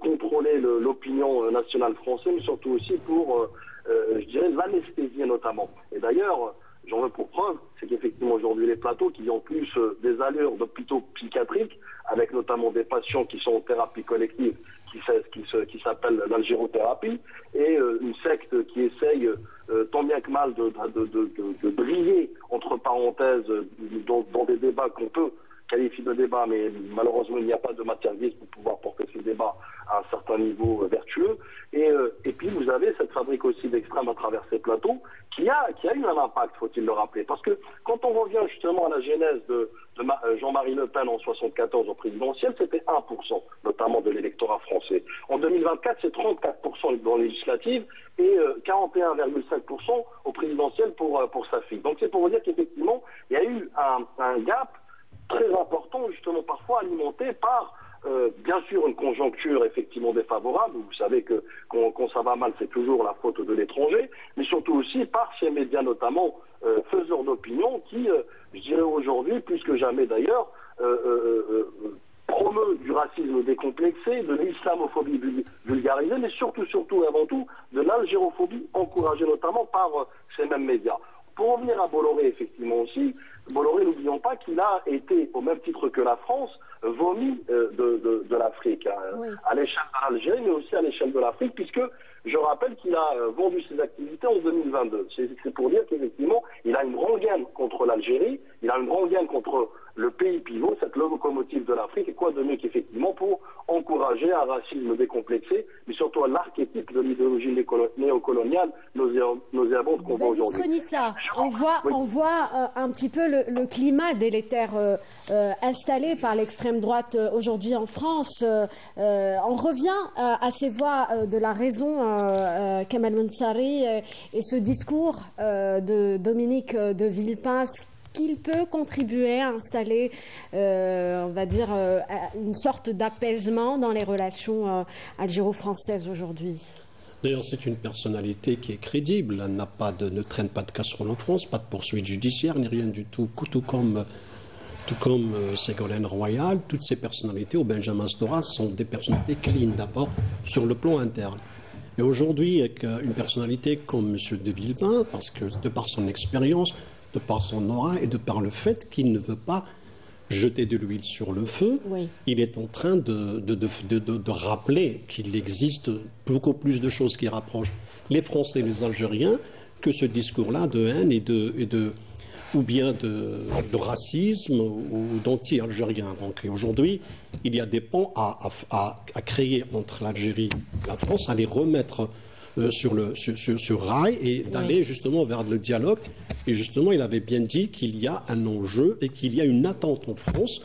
S13: contrôler l'opinion nationale française, mais surtout aussi pour, je dirais, l'anesthésier notamment. Et d'ailleurs, j'en veux pour preuve, c'est qu'effectivement aujourd'hui les plateaux qui ont plus des allures d'hôpitaux psychiatriques, avec notamment des patients qui sont en thérapie collective, qui s'appelle l'algérothérapie, et une secte qui essaye tant bien que mal de briller, entre parenthèses, dans des débats qu'on peut qualifie de débat, mais malheureusement, il n'y a pas de matière grise pour pouvoir porter ce débat à un certain niveau vertueux. Et puis, vous avez cette fabrique aussi d'extrême à travers ces plateaux qui a eu un impact, faut-il le rappeler. Parce que quand on revient justement à la genèse de Jean-Marie Le Pen en 1974 au présidentiel, c'était 1%, notamment de l'électorat français. En 2024, c'est 34% dans les législatives et 41,5% au présidentiel pour sa fille. Donc c'est pour vous dire qu'effectivement, il y a eu un gap très important, justement parfois alimenté par bien sûr une conjoncture effectivement défavorable. Vous savez que quand ça va mal, c'est toujours la faute de l'étranger, mais surtout aussi par ces médias notamment faiseurs d'opinion qui, je dirais aujourd'hui, plus que jamais d'ailleurs, promeut du racisme décomplexé, de l'islamophobie vulgarisée, mais surtout et avant tout, de l'algérophobie encouragée notamment par ces mêmes médias. Pour revenir à Bolloré, effectivement aussi, Bolloré, n'oublions pas qu'il a été, au même titre que la France, vomi de l'Afrique, à l'échelle de l'Algérie, mais aussi à l'échelle de l'Afrique, puisque je rappelle qu'il a vendu ses activités en 2022. C'est pour dire qu'effectivement, il a une rengaine contre l'Algérie, il a une rengaine contre le pays pivot, cette locomotive de l'Afrique, et quoi de mieux qu'effectivement pour encourager un racisme décomplexé, mais surtout à l'archétype de l'idéologie néocoloniale nauséabonde qu'on voit aujourd'hui.
S1: Renissa, on voit un petit peu le climat délétère installé par l'extrême droite aujourd'hui en France. On revient à ces voix de la raison, Kamal Mensari, et ce discours de Dominique de Villepin, qu'il peut contribuer à installer, on va dire, une sorte d'apaisement dans les relations algéro-françaises aujourd'hui.
S2: D'ailleurs, c'est une personnalité qui est crédible. Elle ne traîne pas de casserole en France, pas de poursuite judiciaire, ni rien du tout. Tout comme Ségolène Royal, toutes ces personnalités, ou Benjamin Stora, sont des personnalités clean d'abord sur le plan interne. Et aujourd'hui, avec une personnalité comme M. de Villepin, parce que de par son expérience, de par son aura et de par le fait qu'il ne veut pas jeter de l'huile sur le feu, oui. Il est en train de rappeler qu'il existe beaucoup plus de choses qui rapprochent les Français et les Algériens que ce discours-là de haine ou bien de racisme ou d'anti-algérien. Donc aujourd'hui, il y a des ponts à créer entre l'Algérie et la France, à les remettre sur rail et d'aller justement vers le dialogue. Et justement, il avait bien dit qu'il y a un enjeu et qu'il y a une attente en France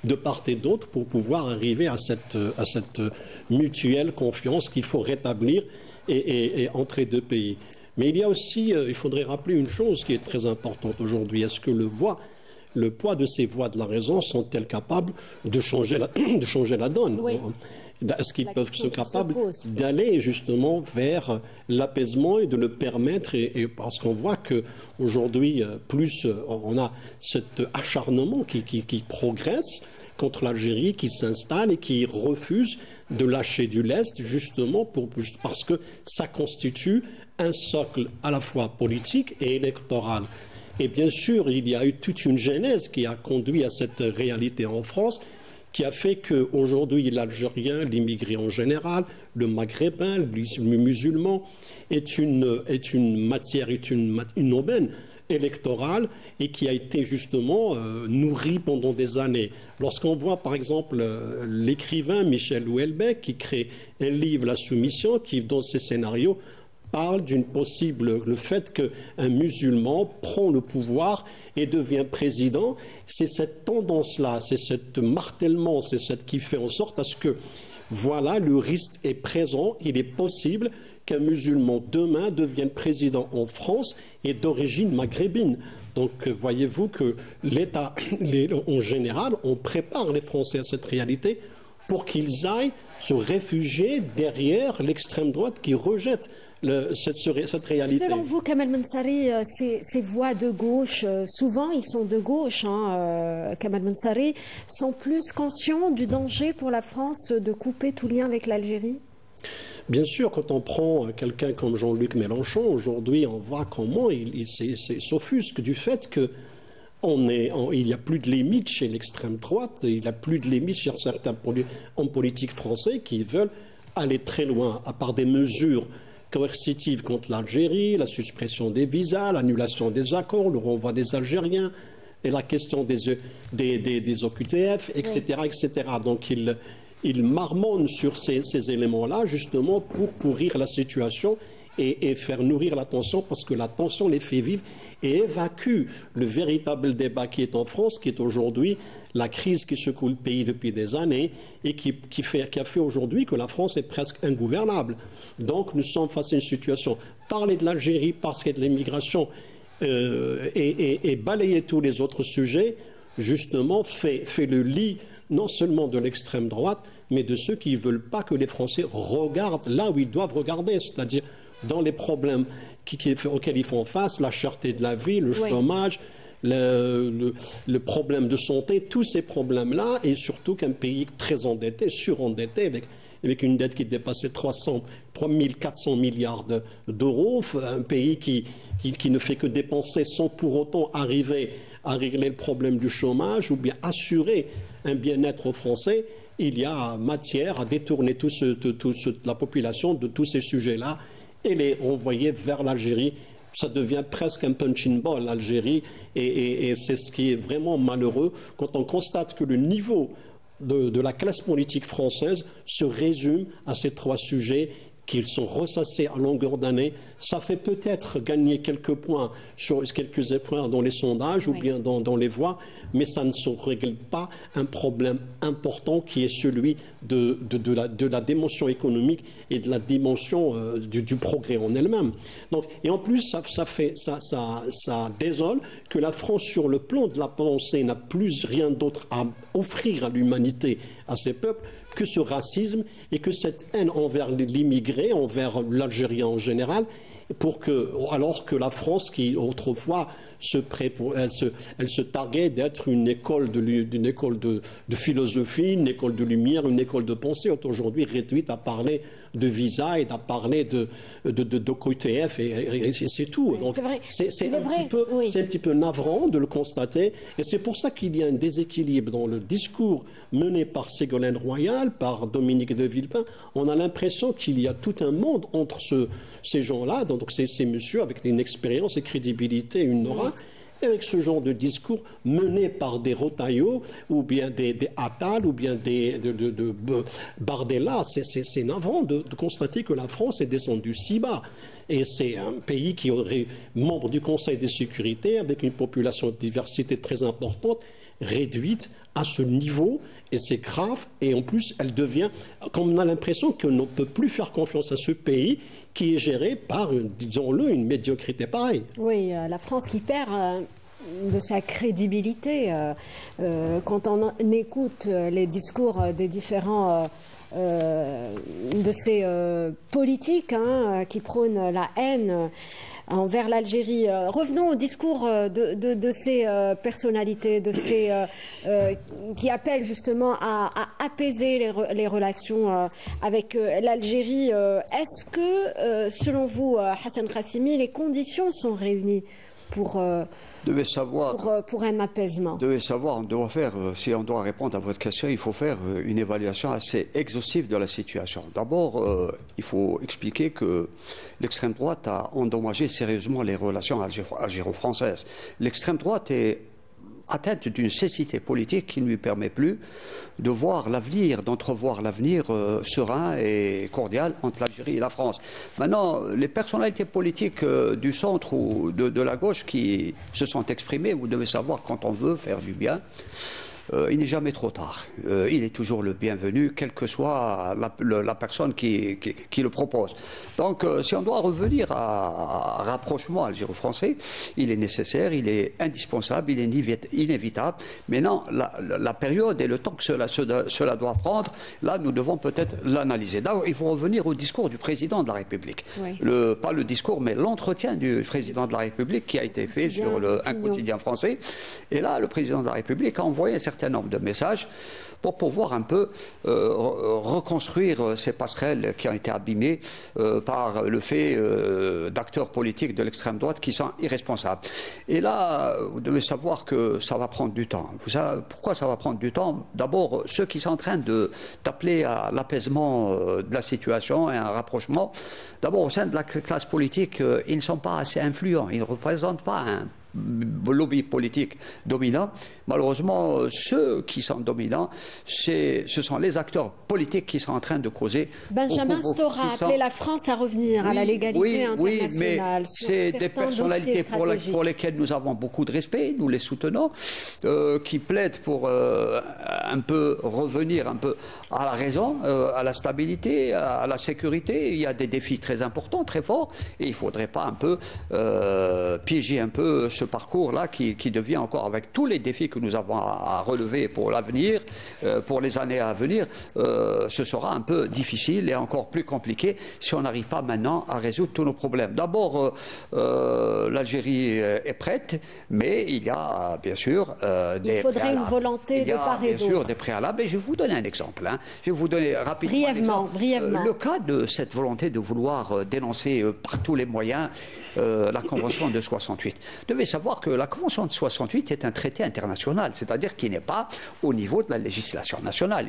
S2: de part et d'autre pour pouvoir arriver à cette mutuelle confiance qu'il faut rétablir et entre les deux pays. Mais il y a aussi, il faudrait rappeler une chose qui est très importante aujourd'hui. Est-ce que le poids de ces voix de la raison sont-elles capables de changer la donne? Oui. Est-ce qu'ils peuvent être capables d'aller justement vers l'apaisement et de le permettre et parce qu'on voit qu'aujourd'hui, plus on a cet acharnement qui progresse contre l'Algérie, qui s'installe et qui refuse de lâcher du lest justement parce que ça constitue un socle à la fois politique et électoral. Et bien sûr, il y a eu toute une genèse qui a conduit à cette réalité en France, qui a fait qu'aujourd'hui, l'Algérien, l'immigré en général, le Maghrébin, le musulman, est une aubaine électorale et qui a été justement nourrie pendant des années. Lorsqu'on voit par exemple l'écrivain Michel Houellebecq qui crée un livre, La Soumission, qui dans ses scénarios parle le fait qu'un musulman prend le pouvoir et devient président, c'est cette tendance-là, c'est ce martèlement, c'est ce qui fait en sorte à ce que, voilà, le risque est présent, il est possible qu'un musulman demain devienne président en France et d'origine maghrébine. Donc, voyez-vous que l'État, en général, on prépare les Français à cette réalité pour qu'ils aillent se réfugier derrière l'extrême droite qui rejette cette réalité.
S1: Selon vous, Kamal Mensari, ces voix de gauche, souvent ils sont de gauche, Kamal Mensari, sont plus conscients du danger pour la France de couper tout lien avec l'Algérie?
S2: Bien sûr, quand on prend quelqu'un comme Jean-Luc Mélenchon, aujourd'hui on voit comment il s'offusque du fait que il n'y a plus de limite chez l'extrême droite, il n'y a plus de limite chez certains hommes politiques français qui veulent aller très loin, à part des mesures coercitives contre l'Algérie, la suppression des visas, l'annulation des accords, le renvoi des Algériens, et la question des OQTF, etc., etc. Donc il marmonne sur ces éléments-là, justement, pour pourrir la situation et faire nourrir la tension, parce que la tension les fait vivre et évacue le véritable débat qui est en France, qui est aujourd'hui la crise qui secoue le pays depuis des années et qui a fait aujourd'hui que la France est presque ingouvernable. Donc nous sommes face à une situation. Parler de l'Algérie parce qu'il y a de l'immigration et balayer tous les autres sujets, justement, fait le lit non seulement de l'extrême droite, mais de ceux qui ne veulent pas que les Français regardent là où ils doivent regarder, c'est-à-dire dans les problèmes auxquels ils font face, la cherté de la vie, le chômage, le problème de santé, tous ces problèmes-là, et surtout qu'un pays très endetté, surendetté, avec une dette qui dépassait 3400 milliards d'euros, un pays qui ne fait que dépenser sans pour autant arriver à régler le problème du chômage ou bien assurer un bien-être aux Français, il y a matière à détourner la population de tous ces sujets-là et les renvoyer vers l'Algérie. Ça devient presque un punching ball, l'Algérie, et c'est ce qui est vraiment malheureux quand on constate que le niveau de la classe politique française se résume à ces trois sujets qu'ils sont ressassés à longueur d'année. Ça fait peut-être gagner quelques points dans les sondages ou bien dans les voix, mais ça ne se règle pas un problème important qui est celui de la dimension économique et de la dimension du progrès en elle-même. Donc, et en plus, ça désole que la France, sur le plan de la pensée, n'a plus rien d'autre à offrir à l'humanité, à ses peuples, que ce racisme et que cette haine envers l'immigré, envers l'Algérien en général, alors que la France, qui autrefois elle se targuait d'être une école de philosophie, une école de lumière, une école de pensée, est aujourd'hui réduite à parler de visa et à parler de QTF et c'est tout. Donc c'est un petit peu navrant de le constater, et c'est pour ça qu'il y a un déséquilibre dans le discours mené par Ségolène Royal, par Dominique de Villepin. On a l'impression qu'il y a tout un monde entre ces gens-là, donc ces messieurs avec une expérience et crédibilité, une aura, et avec ce genre de discours mené par des Retailleau ou bien des Attal ou bien de Bardella. C'est navrant de constater que la France est descendue si bas. Et c'est un pays qui aurait membre du Conseil de sécurité avec une population de diversité très importante, réduite à ce niveau, et c'est grave. Et en plus, elle devient, comme on a l'impression qu'on ne peut plus faire confiance à ce pays qui est géré par, disons-le, une médiocrité pareille.
S1: Oui, la France qui perd de sa crédibilité. Quand on écoute les discours des différents de ces politiques qui prônent la haine envers l'Algérie. Revenons au discours de ces personnalités, qui appellent justement à apaiser les relations avec l'Algérie. Est-ce que, selon vous, Hassan Qassimi, les conditions sont réunies pour un apaisement?
S12: Vous devez savoir, on doit faire, si on doit répondre à votre question, il faut faire une évaluation assez exhaustive de la situation. D'abord, il faut expliquer que l'extrême droite a endommagé sérieusement les relations algéro-françaises. L'extrême droite est atteinte d'une cécité politique qui ne lui permet plus de voir l'avenir, d'entrevoir l'avenir serein et cordial entre l'Algérie et la France. Maintenant, les personnalités politiques du centre ou de la gauche qui se sont exprimées, vous devez savoir, quand on veut faire du bien, il n'est jamais trop tard. Il est toujours le bienvenu, quelle que soit la personne qui le propose. Donc, si on doit revenir à un rapprochement algéro-français, il est nécessaire, il est indispensable, il est inévitable. Maintenant, la période et le temps que cela doit prendre, là, nous devons peut-être l'analyser. D'abord, il faut revenir au discours du président de la République. Oui. Pas le discours, mais l'entretien du président de la République qui a été fait sur un quotidien français. Et là, le président de la République a envoyé un certain nombre de messages pour pouvoir un peu reconstruire ces passerelles qui ont été abîmées par le fait d'acteurs politiques de l'extrême droite qui sont irresponsables. Et là, vous devez savoir que ça va prendre du temps. Pourquoi ça va prendre du temps? D'abord, ceux qui sont en train d'appeler à l'apaisement de la situation et à un rapprochement, d'abord au sein de la classe politique, ils ne sont pas assez influents. Ils ne représentent pas lobby politique dominant. Malheureusement, ceux qui sont dominants, ce sont les acteurs politiques qui sont en train de causer.
S1: Benjamin Stora a appelé la France à revenir à la légalité internationale.
S12: Oui, mais c'est des personnalités pour lesquelles nous avons beaucoup de respect, nous les soutenons, qui plaident pour un peu revenir un peu à la raison, à la stabilité, à la sécurité. Il y a des défis très importants, très forts, et il ne faudrait pas un peu piéger un peu ce parcours-là qui devient encore, avec tous les défis que nous avons à relever pour l'avenir, pour les années à venir, ce sera un peu difficile et encore plus compliqué si on n'arrive pas maintenant à résoudre tous nos problèmes. D'abord, l'Algérie est prête, mais il y a bien sûr des
S1: faudrait une volonté de part et d'autre.
S12: Bien sûr, des préalables. Et je vais vous donner un exemple. Je vais vous donner rapidement
S1: brièvement.
S12: Le cas de cette volonté de vouloir dénoncer par tous les moyens la Convention de 68. Vous devez savoir que la Convention de 68 est un traité international, c'est-à-dire qu'il n'est pas au niveau de la législation nationale.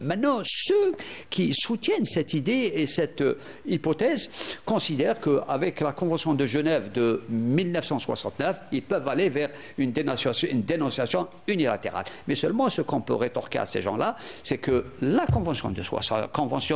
S12: Maintenant, ceux qui soutiennent cette idée et cette hypothèse considèrent qu'avec la Convention de Genève de 1969, ils peuvent aller vers une dénonciation unilatérale. Mais seulement ce qu'on peut rétorquer à ces gens-là, c'est que la Convention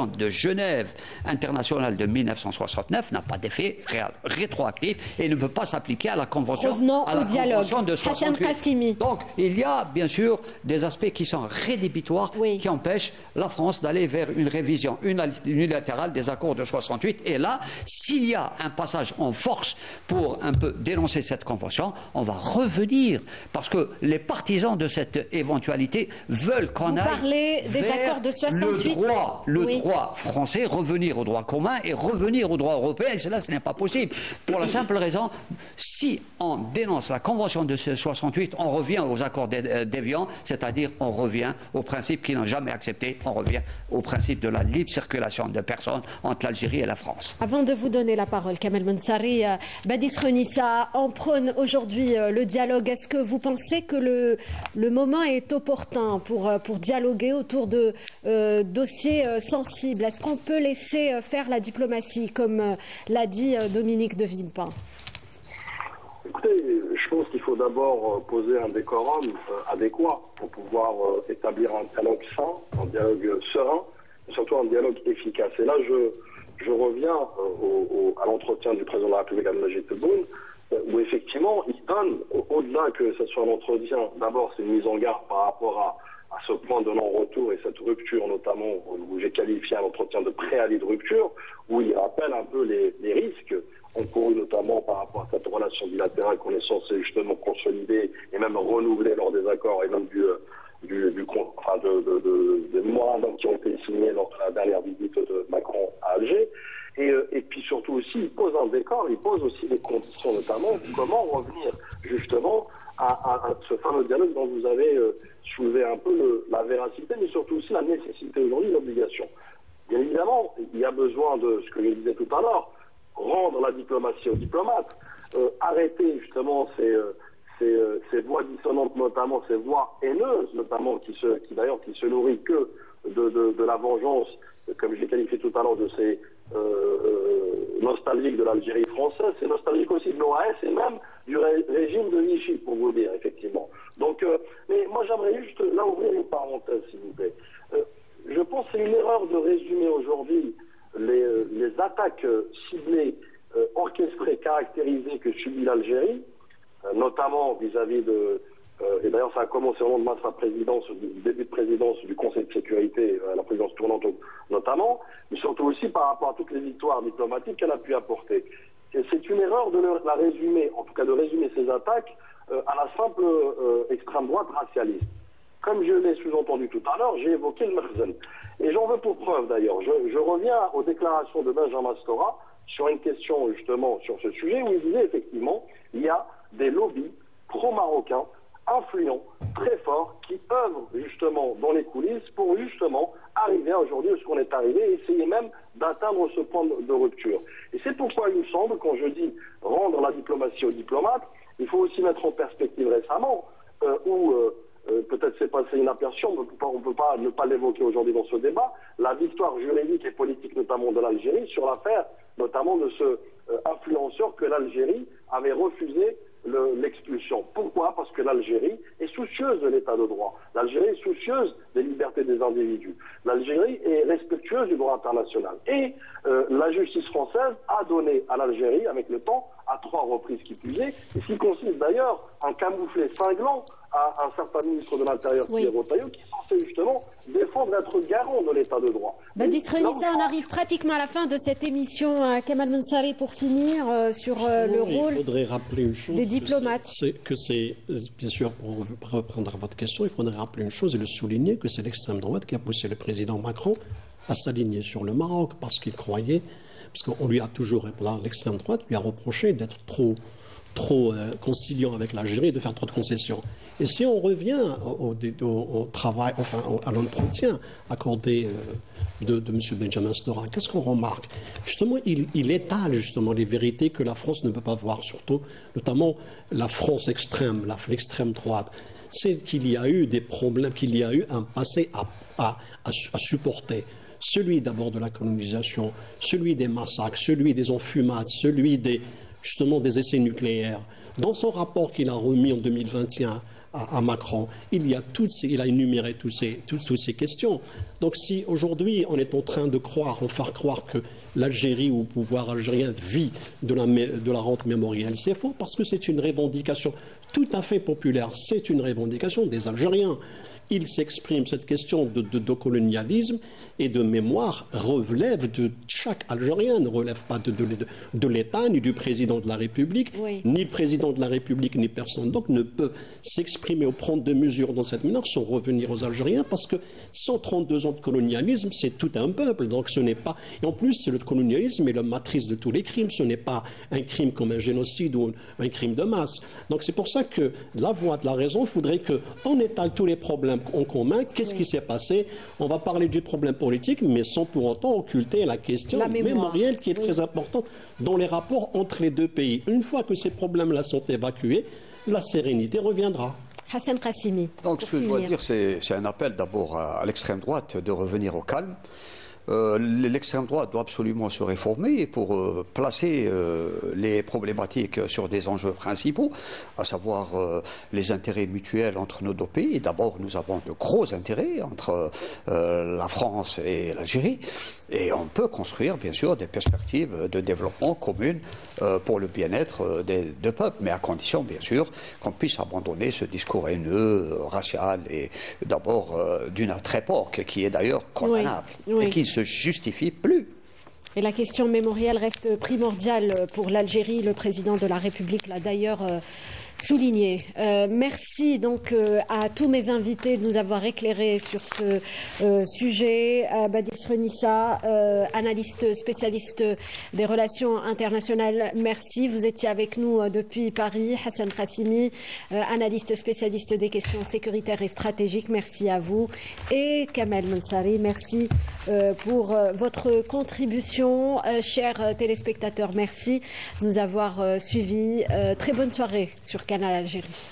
S12: de Genève internationale de 1969 n'a pas d'effet rétroactif et ne peut pas s'appliquer à la Convention, Convention de 68. Donc, il y a bien sûr des aspects qui sont rédhibitoires, qui empêchent la France d'aller vers une révision unilatérale des accords de 68. Et là, s'il y a un passage en force pour un peu dénoncer cette convention, on va revenir. Parce que les partisans de cette éventualité veulent qu'on aille
S1: des accords de 68.
S12: le droit français, revenir au droit commun et revenir au droit européen. Et cela, ce n'est pas possible. Pour la simple raison, si on dénonce la convention de 68, on revient aux accords d'Évian, c'est-à-dire on revient aux principes qui n'ont jamais accepté. On revient au principe de la libre circulation de personnes entre l'Algérie et la France.
S1: Avant de vous donner la parole, Kamel Mensari, Badis Renissa, on prône aujourd'hui le dialogue. Est-ce que vous pensez que le moment est opportun pour dialoguer autour de dossiers sensibles? Est-ce qu'on peut laisser faire la diplomatie, comme l'a dit Dominique de Villepin?
S13: Écoutez, je pense qu'il faut d'abord poser un décorum adéquat pour pouvoir établir un dialogue sain, un dialogue serein, et surtout un dialogue efficace. Et là, je reviens à l'entretien du président de la République, Abdelmajid Tebboune, où effectivement, il donne, au-delà que ce soit un entretien, d'abord c'est une mise en garde par rapport à ce point de non-retour et cette rupture, notamment, où j'ai qualifié un entretien de préavis de rupture, où il rappelle un peu les risques encourus notamment par rapport à cette relation bilatérale qu'on est censé justement consolider et même renouveler lors des accords et même des mémorandums qui ont été signés lors de la dernière visite de Macron à Alger. Et puis surtout aussi, il pose un décor, il pose aussi des conditions, notamment comment revenir justement à ce fameux dialogue dont vous avez soulevé un peu la véracité, mais surtout aussi la nécessité aujourd'hui, l'obligation. Bien évidemment, il y a besoin de ce que je disais tout à l'heure, rendre la diplomatie aux diplomates, arrêter justement ces voix dissonantes, notamment ces voix haineuses, notamment qui se nourrissent que de la vengeance, comme je l'ai qualifié tout à l'heure, de ces nostalgiques de l'Algérie française, c'est nostalgique aussi de l'OAS et même du régime de Vichy, pour vous dire, effectivement. Donc, mais moi j'aimerais juste là ouvrir une parenthèse, s'il vous plaît. Je pense que c'est une erreur de résumer aujourd'hui les attaques ciblées, orchestrées, caractérisées que subit l'Algérie, notamment vis-à-vis de... et d'ailleurs ça a commencé au lendemain de sa présidence, du début de présidence du Conseil de sécurité, la présidence tournante notamment, mais surtout aussi par rapport à toutes les victoires diplomatiques qu'elle a pu apporter. Et c'est une erreur de la résumer, en tout cas de résumer ces attaques à la simple extrême droite racialiste. Comme je l'ai sous-entendu tout à l'heure, j'ai évoqué le Merzen. Et j'en veux pour preuve d'ailleurs. Je reviens aux déclarations de Benjamin Stora sur une question justement sur ce sujet où il disait effectivement il y a des lobbies pro-marocains influents, très forts, qui œuvrent justement dans les coulisses pour justement arriver à aujourd'hui où ce qu'on est arrivé et essayer même d'atteindre ce point de rupture. Et c'est pourquoi il me semble, quand je dis rendre la diplomatie aux diplomates, il faut aussi mettre en perspective récemment où peut-être c'est passé inaperçu, on ne peut pas ne pas l'évoquer aujourd'hui dans ce débat, la victoire juridique et politique notamment de l'Algérie sur l'affaire notamment de ce influenceur que l'Algérie avait refusé l'expulsion. Pourquoi? Parce que l'Algérie est soucieuse de l'état de droit. L'Algérie est soucieuse des libertés des individus. L'Algérie est respectueuse du droit international. Et la justice française a donné à l'Algérie, avec le temps, à 3 reprises qui plus est, et ce qui consiste d'ailleurs à camoufler cinglant à un certain ministre de l'Intérieur, qui est Retailleau, qui est censé justement défendre, être garant de l'état de droit.
S1: Badis Renissa, on arrive pratiquement à la fin de cette émission. Kamal Mensari, pour finir, sur le rôle des diplomates.
S2: Bien sûr, pour reprendre votre question, il faudrait rappeler une chose et le souligner, que c'est l'extrême droite qui a poussé le président Macron à s'aligner sur le Maroc, parce qu'il croyait, parce qu'on lui a toujours, l'extrême droite lui a reproché d'être trop conciliant avec l'Algérie et de faire trop de concessions. Et si on revient au travail, enfin à l'entretien accordé de M. Benjamin Stora, qu'est-ce qu'on remarque? Justement, il étale justement les vérités que la France ne peut pas voir, surtout, notamment la France extrême, l'extrême droite. C'est qu'il y a eu des problèmes, qu'il y a eu un passé à supporter. Celui d'abord de la colonisation, celui des massacres, celui des enfumades, celui justement des essais nucléaires. Dans son rapport qu'il a remis en 2021 à Macron, il a énuméré toutes ces questions. Donc si aujourd'hui on est en train de faire croire que l'Algérie ou le pouvoir algérien vit de la rente mémorielle, c'est faux, parce que c'est une revendication tout à fait populaire, c'est une revendication des Algériens. Il s'exprime, cette question de colonialisme et de mémoire relève de chaque Algérien, ne relève pas de l'État, ni du président de la République, ni le président de la République, ni personne. Donc ne peut s'exprimer ou prendre des mesures dans cette manière sans revenir aux Algériens, parce que 132 ans de colonialisme, c'est tout un peuple. Donc ce n'est pas... Et en plus, le colonialisme est la matrice de tous les crimes. Ce n'est pas un crime comme un génocide ou un crime de masse. Donc c'est pour ça que la voix de la raison, il faudrait qu'on étale tous les problèmes en commun. Qu'est-ce qui s'est passé? On va parler du problème politique, mais sans pour autant occulter la question mémorielle qui est très importante dans les rapports entre les deux pays. Une fois que ces problèmes-là sont évacués, la sérénité reviendra.
S1: Hassan Qassimi.
S12: Donc ce que je dois dire, c'est un appel d'abord à l'extrême droite de revenir au calme. L'extrême droite doit absolument se réformer pour placer les problématiques sur des enjeux principaux, à savoir les intérêts mutuels entre nos deux pays. D'abord, nous avons de gros intérêts entre la France et l'Algérie, et on peut construire, bien sûr, des perspectives de développement communes pour le bien-être des deux peuples, mais à condition, bien sûr, qu'on puisse abandonner ce discours haineux, racial, et d'abord d'une autre époque, qui est d'ailleurs condamnable, et qui se justifie plus.
S1: Et la question mémorielle reste primordiale pour l'Algérie. Le président de la République l'a d'ailleurs souligné. Merci donc à tous mes invités de nous avoir éclairés sur ce sujet. Badis Renissa, analyste spécialiste des relations internationales, merci. Vous étiez avec nous depuis Paris. Hassan Qassimi, analyste spécialiste des questions sécuritaires et stratégiques, merci à vous. Et Kamal Mensari, merci pour votre contribution. Chers téléspectateurs, merci de nous avoir suivis. Très bonne soirée sur Canal Algérie.